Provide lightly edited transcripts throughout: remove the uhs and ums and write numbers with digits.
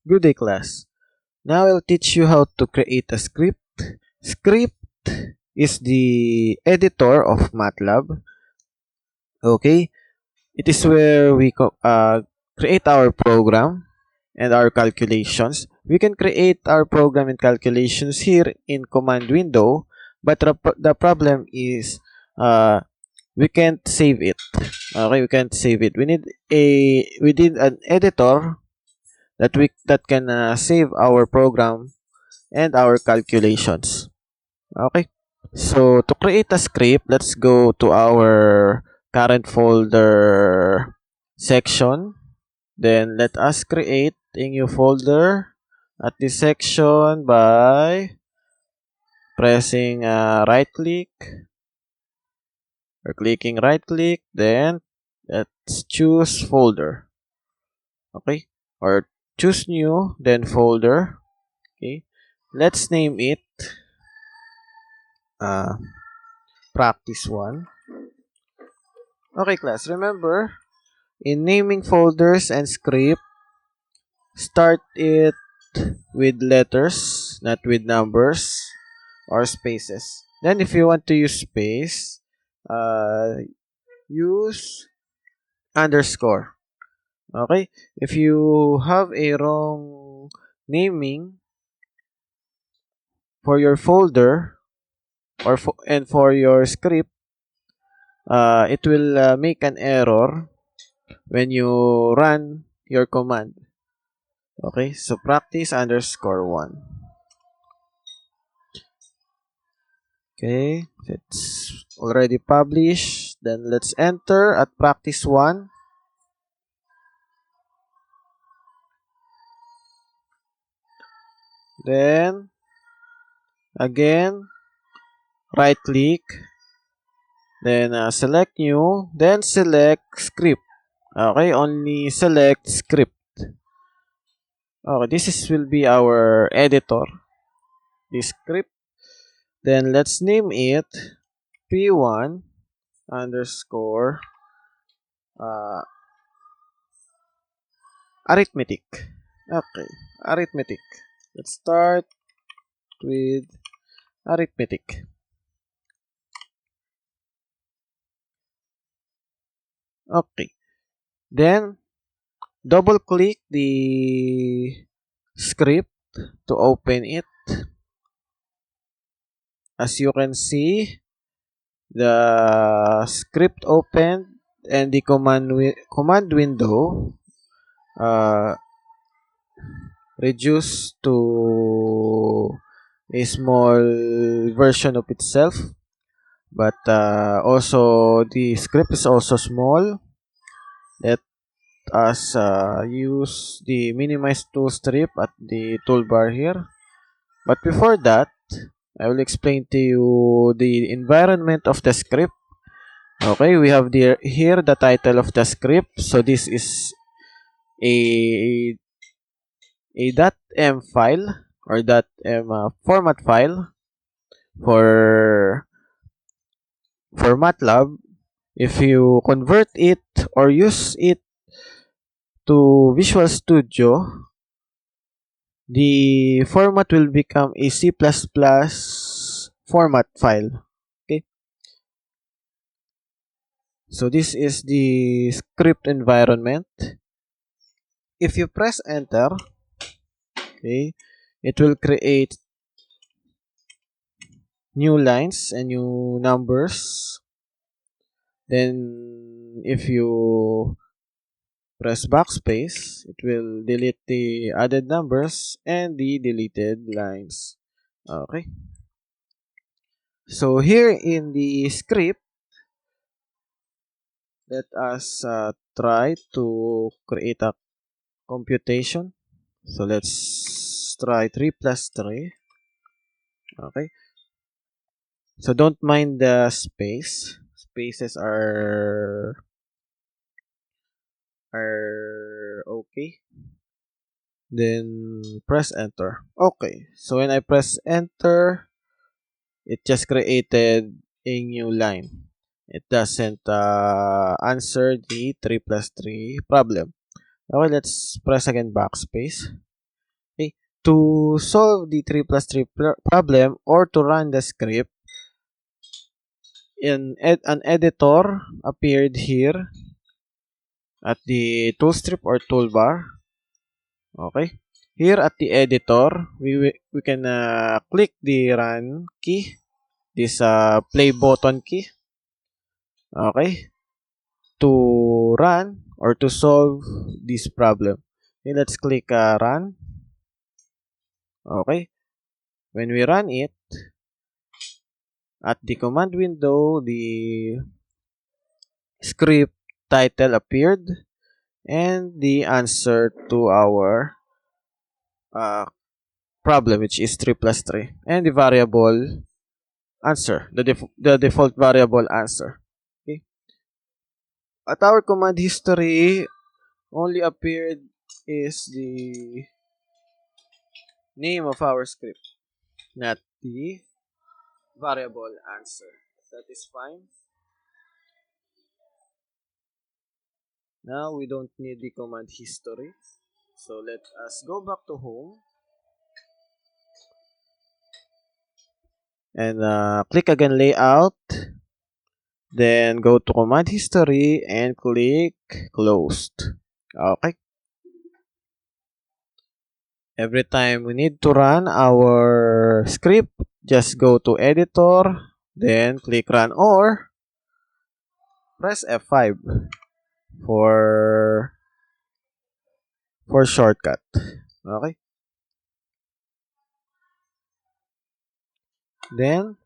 Good day, class. Now I'll teach you how to create a script. Script is the editor of MATLAB. Okay, it is where we create our program and our calculations. We can create our program and calculations here in command window, but the problem is we can't save it. Okay, we can't save it. We need an editor that can save our program and our calculations. Okay. So to create a script, let's go to our current folder section. Then let us create a new folder at this section by pressing right click or clicking right click. Then let's choose folder. Okay. Or choose new, then folder. Okay. Let's name it practice 1. Okay, class. Remember, in naming folders and script, start it with letters, not with numbers or spaces. Then, if you want to use space, use underscore. Okay? If you have a wrong naming for your folder and for your script, it will make an error when you run your command. Okay, so practice underscore 1. Okay, it's already published. Then let's enter at practice 1. Then again, right click. Then select new. Then select script. Okay, only select script. Okay, will be our editor. This script. Then let's name it P1 underscore arithmetic. Okay, arithmetic. Let's start with arithmetic. Okay. Then double click the script to open it. As you can see, the script opened and the command window reduced to a small version of itself, but also the script is also small. Let us use the minimize tool strip at the toolbar here. But before that, I will explain to you the environment of the script. Okay, we have here the title of the script. So this is a .m file or .m format file for MATLAB. If you convert it or use it to Visual Studio, the format will become a C++ format file. Okay. So this is the script environment. If you press enter, okay, it will create new lines and new numbers. Then if you press backspace, it will delete the added numbers and the deleted lines. Okay. So here in the script, let us try to create a computation. So let's try 3 plus 3. Okay. So don't mind the space. Spaces are okay. Then press enter. Okay. So when I press enter, it just created a new line. It doesn't answer the 3 plus 3 problem. Okay, let's press again backspace. To solve the 3 plus 3 problem or to run the script, an editor appeared here at the tool strip or toolbar. Okay. Here at the editor, we can click the run key, this play button key. Okay. To run or to solve this problem. Okay, let's click run. Okay. When we run it, at the command window, the script title appeared and the answer to our uh, problem, which is 3 plus 3, and the variable answer, the default variable answer. Okay. At our command history, only appeared is the name of our script, not the variable answer. That is fine. Now we don't need the command history. So let us go back to home and click again layout. Then go to command history and click closed. Okay. Every time we need to run our script, just go to editor, then click run or press F5 for shortcut. Okay. Then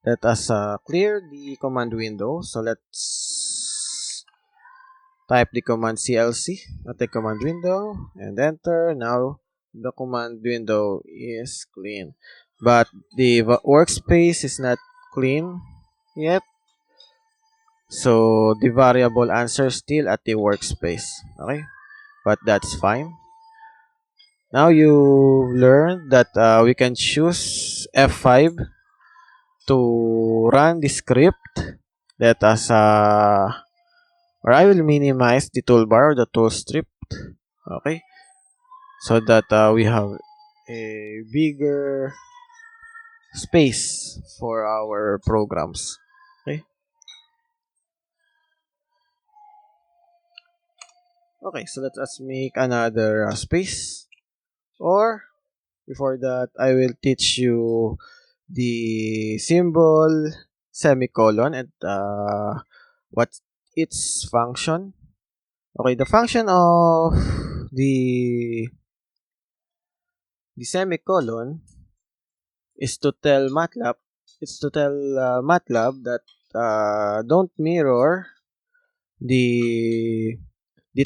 let us clear the command window. So let's type the command CLC at the command window and enter. Now the command window is clean, but the workspace is not clean yet. So the variable answer is still at the workspace. Okay, but that's fine. Now you learned that we can choose F5 to run the script. Let us or I will minimize the toolbar or the tool strip. Okay, so that we have a bigger space for our programs. Okay. Okay, so let us make another space. Or before that, I will teach you the symbol semicolon and what its function. Okay, the function of the semicolon is to tell MATLAB that don't mirror the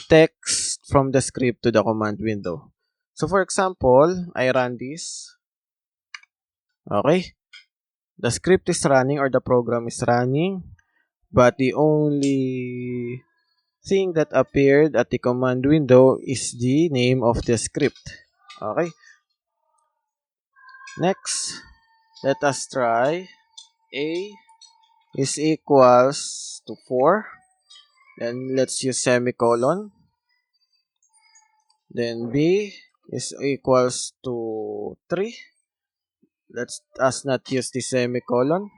text from the script to the command window. So for example, I run this. Okay, the script is running or the program is running, but the only thing that appeared at the command window is the name of the script. Okay, next, let us try A is equals to 4. Then let's use semicolon. Then B is equals to 3. Let us not use the semicolon.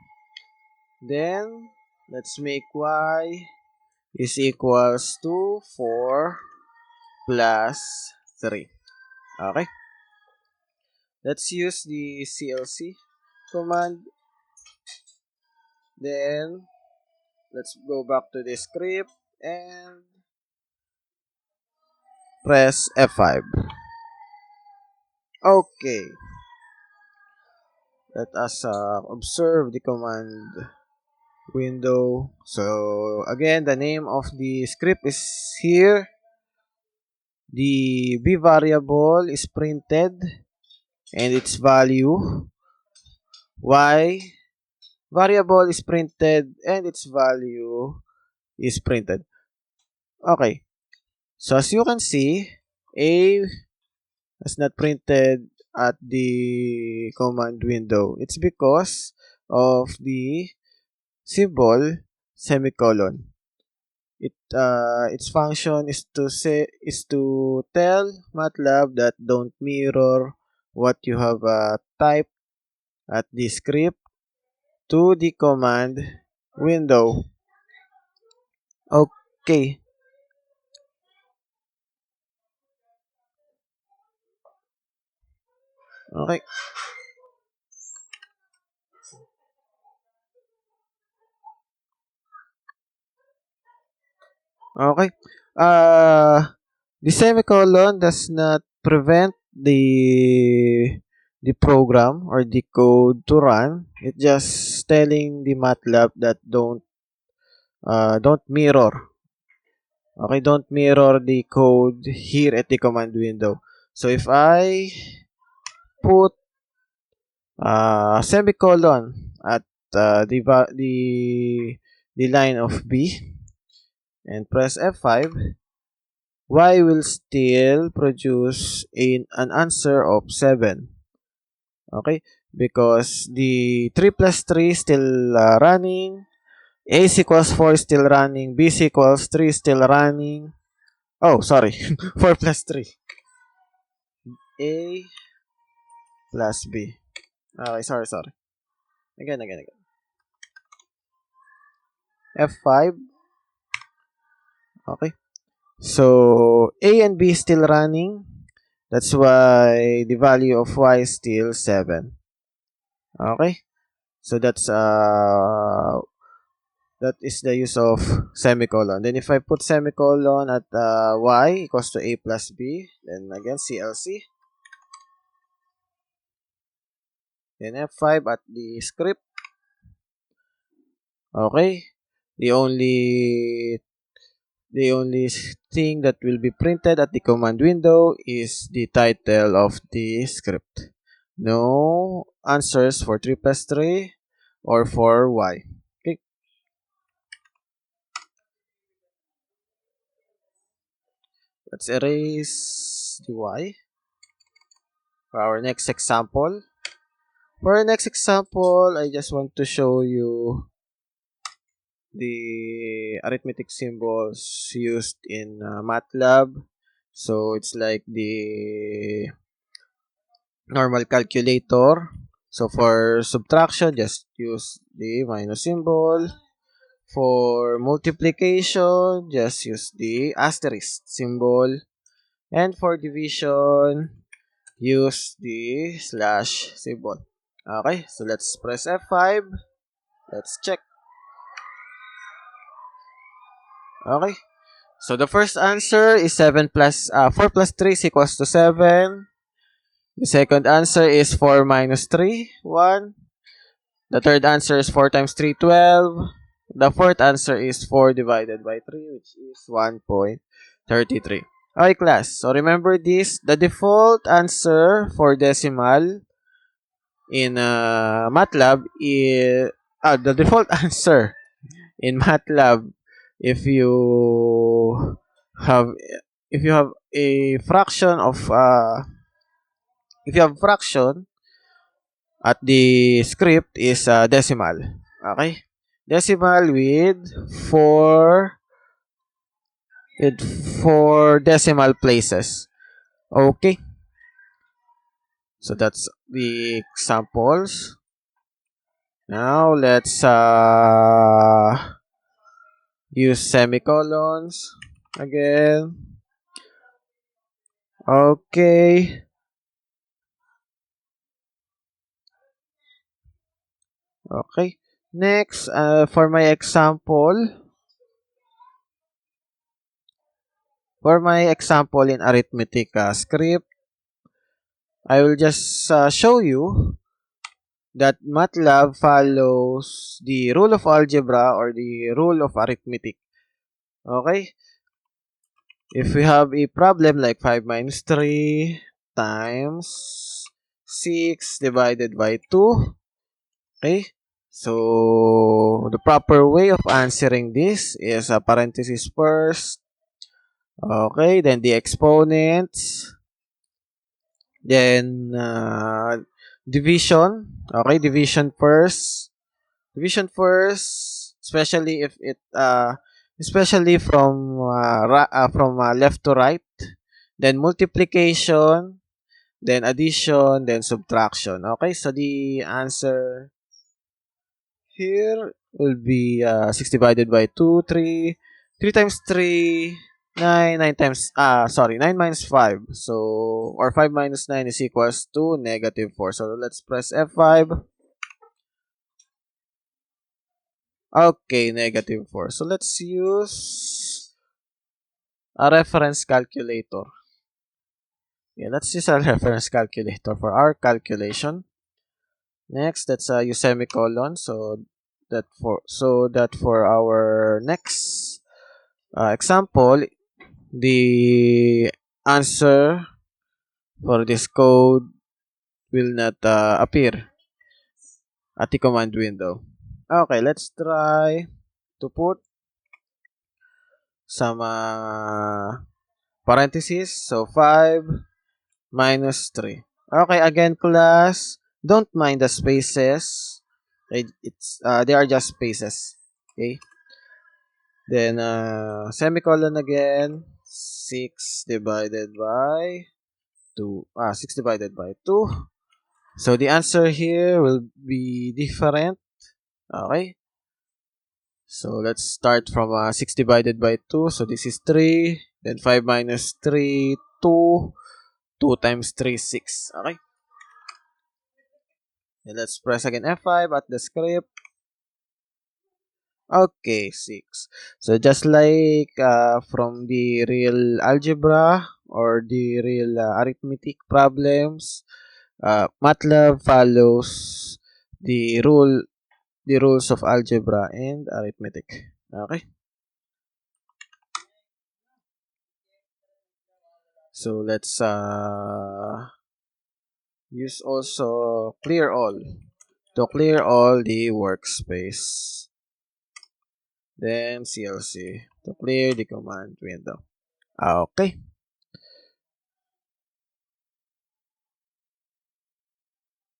Then let's make Y is equals to 4 plus 3. Okay. Let's use the CLC command. Then let's go back to the script and press F5. Okay. Let us observe the command window. So again, the name of the script is here. The B variable is printed and its value. Y variable is printed and its value is printed. Okay. So as you can see, A is not printed at the command window. It's because of the symbol semicolon. its function is to tell MATLAB that don't mirror what you have typed at the script to the command window. Okay. Okay. Okay. The semicolon does not prevent the program or the code to run. It's just telling the MATLAB that don't mirror. Okay, don't mirror the code here at the command window. So if I put semicolon at the line of B and press F5, Y will still produce an answer of 7. Okay? Because the 3 plus 3 is still running. A equals 4 is still running. B equals 3 is still running. Oh, sorry. 4 plus 3. A plus B. Okay, sorry. Again. F5. Okay. So, A and B is still running. That's why the value of Y is still 7. Okay? So that is the use of semicolon. Then if I put semicolon at Y equals to A plus B, then again CLC. Then F5 at the script. Okay? The only thing that will be printed at the command window is the title of the script. No answers for 3 plus 3 or for Y. Okay. Let's erase the Y. For our next example. For our next example, I just want to show you the arithmetic symbols used in MATLAB. So it's like the normal calculator. So for subtraction, just use the minus symbol. For multiplication, just use the asterisk symbol. And for division, use the slash symbol. Okay, so let's press F5. Let's check. Okay. So the first answer is 4 plus 3 is equals to 7. The second answer is 4 minus 3, 1. The third answer is 4 times 3, 12. The fourth answer is 4 divided by 3, which is 1.33. Okay, class. So remember this. The default answer for decimal in MATLAB is... the default answer in MATLAB if you have a fraction of if you have fraction at the script is decimal. Okay? Decimal with four decimal places. Okay? So that's the examples. Now let's use semicolons again. Okay. Okay. Next, for my example in arithmetic script, I will just show you that MATLAB follows the rule of algebra or the rule of arithmetic. Okay? If we have a problem like 5 minus 3 times 6 divided by 2, okay? So, the proper way of answering this is a parenthesis first. Okay, then the exponents. Then, division. Okay, division first. Division first, especially if especially from left to right, then multiplication, then addition, then subtraction. Okay, so the answer here will be 6 divided by 2, 3. 3 times 3, 9. 9 minus 5. So, or 5 minus 9 is equals to negative 4. So, let's press F5. Okay, negative 4. So, let's use a reference calculator. Yeah, let's use a reference calculator for our calculation. Next, let's use semicolon. So that for our next example, the answer for this code will not appear at the command window. Okay, let's try to put some parentheses. So 5 minus 3. Okay, again class, don't mind the spaces. Okay, they are just spaces. Okay. Then semicolon again. 6 divided by 2. 6 divided by 2. So the answer here will be different. Okay. So let's start from 6 divided by 2. So this is 3. Then 5 minus 3, 2. 2 times 3, 6. Okay. Then let's press again F5 at the script. Okay, 6. So just like from the real algebra or the real arithmetic problems, MATLAB follows the rules of algebra and arithmetic. Okay. So let's use also clear all to clear all the workspace. Then CLC to clear the command window. Okay.